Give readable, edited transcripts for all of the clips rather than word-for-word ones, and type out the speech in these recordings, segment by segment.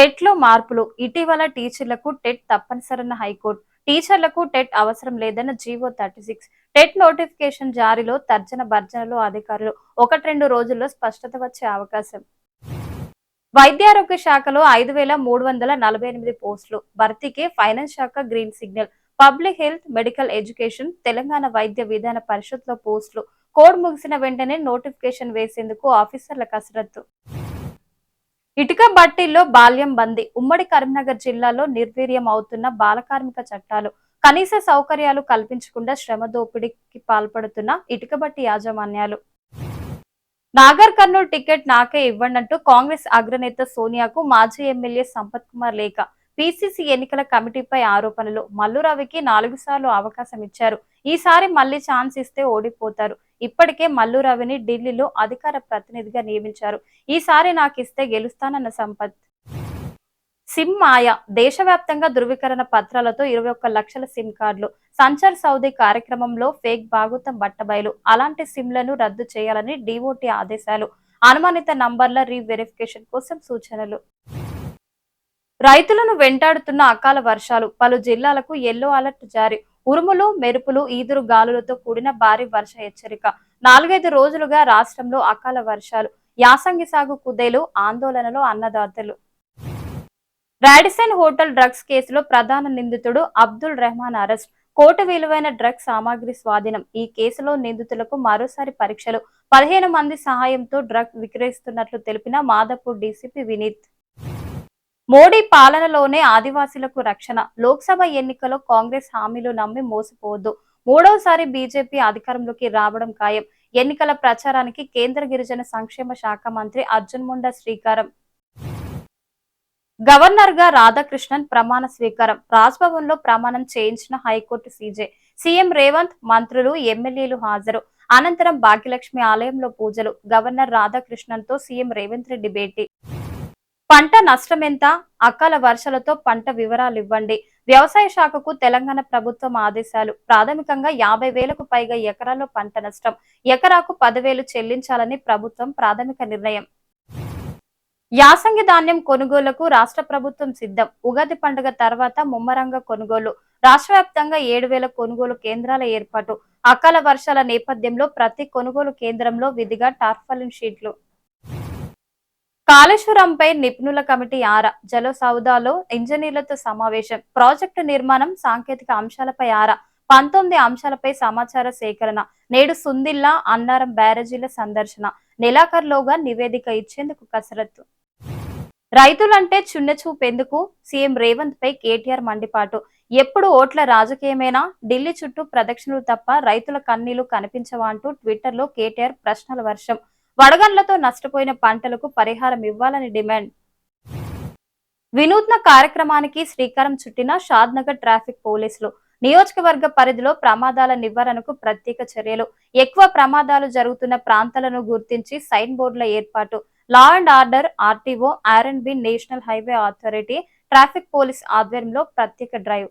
టెట్లో మార్పులు ఇటీవల టీచర్లకు టెట్ తప్పనిసరన్న హైకోర్టు టీచర్లకు టెట్ అవసరం లేదన్న జీవో 36 టెట్ నోటిఫికేషన్ జారీలో తర్జన భర్జనలో అధికారులు 1-2 రోజుల్లో స్పష్టత వచ్చే అవకాశం వైద్యారోగ్య శాఖలో 5,348 పోస్టులు భర్తీకి ఫైనాన్స్ శాఖ green signal public health medical education Telangana వైద్య విధాన పరిషత్లో పోస్టులు కోడ్ ముగిసిన వెంటనే నోటిఫికేషన్ వేసేందుకు ఆఫీసర్ల కసరత్తు ఇటుక బట్టీల్లో బాల్యం బందీ ఉమ్మడి కరీంనగర్ జిల్లాలో నిర్వీర్యం అవుతున్న బాలకార్మిక చట్టాలు కనీస సౌకర్యాలు కల్పించకుండా శ్రమ దోపిడీకి పాల్పడుతున్న ఇటుక బట్టి యాజమాన్యాలు నాగర్ కర్నూలు టికెట్ నాకే ఇవ్వండంటూ కాంగ్రెస్ అగ్రనేత సోనియాకు మాజీ ఎమ్మెల్యే సంపత్ కుమార్ లేఖ పీసీసీ ఎన్నికల కమిటీపై ఆరోపణలు మల్లురవికి 4 సార్లు అవకాశం ఇచ్చారు ఈసారి మళ్లీ ఛాన్స్ ఇస్తే ఓడిపోతారు ఇప్పటికే మల్లురవిని ఢిల్లీలో అధికార ప్రతినిధిగా నియమించారు ఈసారి నాకిస్తే గెలుస్తానన్న సంపత్ సిమ్ మాయ దేశవ్యాప్తంగా ధృవీకరణ పత్రాలతో 21 లక్షల సిమ్ కార్డులు సంచార్ సౌదీ కార్యక్రమంలో ఫేక్ భాగోతం బట్టబయలు అలాంటి సిమ్లను రద్దు చేయాలని డీఓటీ ఆదేశాలు అనుమానిత నంబర్ల రీవెరిఫికేషన్ కోసం సూచనలు రైతులను వెంటాడుతున్న అకాల వర్షాలు పలు జిల్లాలకు ఎల్లో అలర్ట్ జారీ ఉరుములు మెరుపులు ఈదురు గాలులతో కూడిన భారీ వర్ష హెచ్చరిక 4-5 రోజులుగా రాష్ట్రంలో అకాల వర్షాలు యాసంగి సాగు కుదేలు ఆందోళనలో అన్నదాతలు రాడిసన్ హోటల్ డ్రగ్స్ కేసులో ప్రధాన నిందితుడు అబ్దుల్ రెహమాన్ అరెస్ట్ కోటి విలువైన డ్రగ్స్ సామాగ్రి స్వాధీనం ఈ కేసులో నిందితులకు మరోసారి పరీక్షలు 15 మంది సహాయంతో డ్రగ్ విక్రయిస్తున్నట్లు తెలిపిన మాదాపూర్ డీసీపీ వినీత్ మోడీ పాలనలోనే ఆదివాసీలకు రక్షణ లోక్సభ ఎన్నికల్లో కాంగ్రెస్ హామీలు నమ్మి మోసపోవద్దు మూడోసారి బీజేపీ అధికారంలోకి రావడం ఖాయం ఎన్నికల ప్రచారానికి కేంద్ర గిరిజన సంక్షేమ శాఖ మంత్రి అర్జున్ ముండా శ్రీకారం గవర్నర్ గా రాధాకృష్ణన్ ప్రమాణ స్వీకారం రాజ్భవన్ లో ప్రమాణం చేయించిన హైకోర్టు సీజే సీఎం రేవంత్ మంత్రులు ఎమ్మెల్యేలు హాజరు అనంతరం భాగ్యలక్ష్మి ఆలయంలో పూజలు గవర్నర్ రాధాకృష్ణన్ తో సీఎం రేవంత్ రెడ్డి భేటీ పంట నష్టమెంత అకాల వర్షాలతో పంట వివరాలు ఇవ్వండి వ్యవసాయ శాఖకు తెలంగాణ ప్రభుత్వం ఆదేశాలు ప్రాథమికంగా 50,000కు పైగా ఎకరాల్లో పంట నష్టం ఎకరాకు 10,000 చెల్లించాలని ప్రభుత్వం ప్రాథమిక నిర్ణయం యాసంగి ధాన్యం కొనుగోలుకు రాష్ట్ర ప్రభుత్వం సిద్ధం ఉగాది పండుగ తర్వాత ముమ్మరంగా కొనుగోలు రాష్ట్ర వ్యాప్తంగా 7,000 కొనుగోలు కేంద్రాల ఏర్పాటు అకాల వర్షాల నేపథ్యంలో ప్రతి కొనుగోలు కేంద్రంలో విధిగా టార్పాలిన్ షీట్లు కాళేశ్వరంపై నిపుణుల కమిటీ ఆరా జలసౌదాలో ఇంజనీర్లతో సమావేశం ప్రాజెక్టు నిర్మాణం సాంకేతిక అంశాలపై ఆరా 19 అంశాలపై సమాచార సేకరణ నేడు సుందిల్లా అన్నారం బ్యారేజీల సందర్శన నెలాఖరులోగా నివేదిక ఇచ్చేందుకు కసరత్తు రైతులంటే చిన్నచూపెందుకు సీఎం రేవంత్ పై కేటీఆర్ మండిపాటు ఎప్పుడు ఓట్ల రాజకీయమేనా ఢిల్లీ చుట్టూ ప్రదక్షిణలు తప్ప రైతుల కన్నీళ్లు కనిపించవా అంటూ ట్విట్టర్లో కేటీఆర్ ప్రశ్నల వర్షం వడగండ్లతో నష్టపోయిన పంటలకు పరిహారం ఇవ్వాలని డిమాండ్ వినూత్న కార్యక్రమానికి శ్రీకారం చుట్టిన షాద్నగర్ ట్రాఫిక్ పోలీసులు నియోజకవర్గ పరిధిలో ప్రమాదాల నివారణకు ప్రత్యేక చర్యలు ఎక్కువ ప్రమాదాలు జరుగుతున్న ప్రాంతాలను గుర్తించి సైన్ బోర్డుల ఏర్పాటు లా అండ్ ఆర్డర్ ఆర్టీఓ ఆర్ఎండ్బి national highway authority traffic police ఆధ్వర్యంలో ప్రత్యేక డ్రైవ్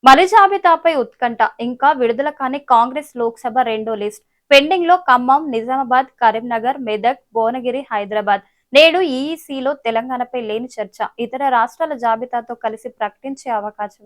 మలి జాబితాపై ఉత్కంఠ ఇంకా విడుదల కాని కాంగ్రెస్ లోక్సభ రెండో లిస్ట్ పెండింగ్ లో ఖమ్మం నిజామాబాద్ కరీంనగర్ మెదక్ భువనగిరి హైదరాబాద్ నేడు ఈఈసీలో తెలంగాణపై లేని చర్చ ఇతర రాష్ట్రాల జాబితాతో కలిసి ప్రకటించే అవకాశం